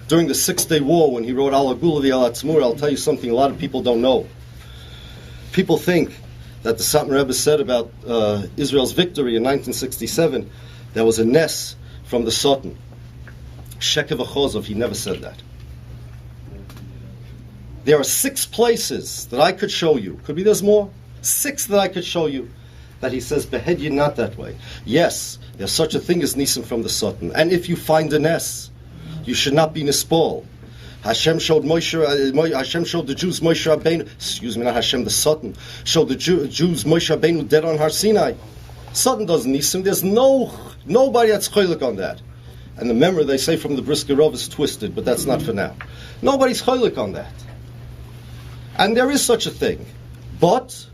during the 6-Day War, when he wrote Al Agula V'Al Atzmur, I'll tell you something a lot of people don't know. People think that the Satmar Rebbe said about Israel's victory in 1967, there was a nes from the Sultan. Shekev Achozov, he never said that. There are 6 places that I could show you, could be there's more, 6 that I could show you, that he says, behead you not that way. Yes, there's such a thing as Nisim from the Sultan. And if you find a nes, you should not be nispal. Hashem showed the Jews Moshe Rabbeinu, not Hashem, the Sultan, showed the Jews Moshe Rabbeinu dead on Har Sinai. Sultan doesn't Nisim, there's nobody that's choylek on that. And the memory, they say, from the Brisker Rov is twisted, but that's not for now. Nobody's choylek on that. And there is such a thing. But,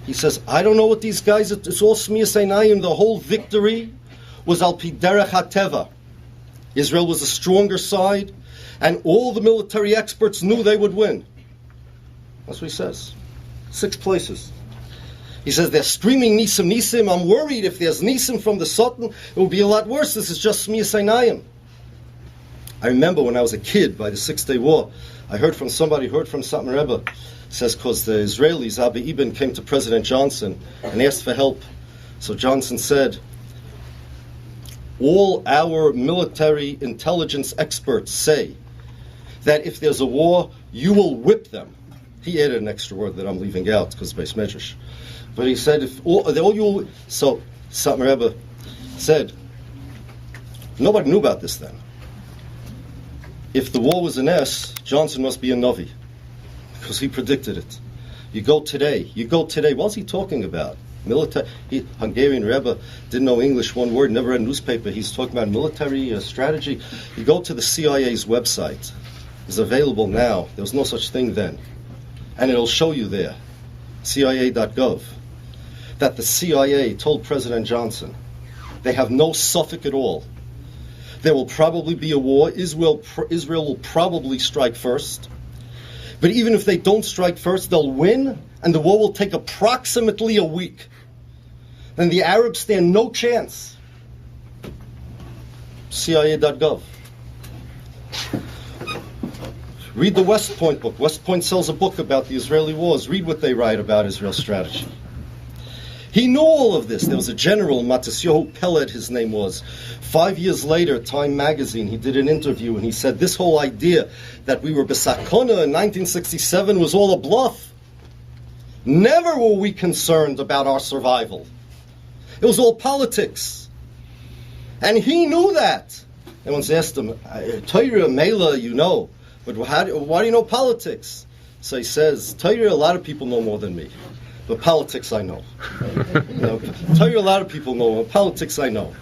he says, I don't know what these guys, it's all Smiyas Einayim, the whole victory was al pi derech hateva. Israel was a stronger side, and all the military experts knew they would win. That's what he says. 6 places. He says, they're screaming Nisim, Nisim. I'm worried if there's Nisim from the Sultan, it will be a lot worse. This is just Smiyas Einayim. I remember when I was a kid, by the 6-Day War, I heard from somebody, Satmar Rebbe, says, because the Israelis, Abba Ibn, came to President Johnson and asked for help. So Johnson said, all our military intelligence experts say that if there's a war, you will whip them. He added an extra word that I'm leaving out because it's Beis Medrash. But he said, so Satmar Rebbe said, nobody knew about this then. If the war was an S, Johnson must be a Navi, because he predicted it. You go today, what's he talking about? Hungarian Rebbe didn't know English, one word, never read a newspaper. He's talking about military strategy. You go to the CIA's website. It's available now. There was no such thing then. And it'll show you there, CIA.gov, that the CIA told President Johnson they have no suffix at all. There will probably be a war. Israel will probably strike first. But even if they don't strike first, they'll win, and the war will take approximately a week. Then the Arabs stand no chance. CIA.gov. Read the West Point book. West Point sells a book about the Israeli wars. Read what they write about Israel's strategy. He knew all of this. There was a general, Matisyahu Peled, his name was. 5 years later, Time magazine, he did an interview and he said this whole idea that we were Besakona in 1967 was all a bluff. Never were we concerned about our survival. It was all politics. And he knew that. And once asked him, Torah, Mela, you know, but why do you know politics? So he says, Torah, a lot of people know more than me. But politics I know. Torah, a lot of people know, but politics I know.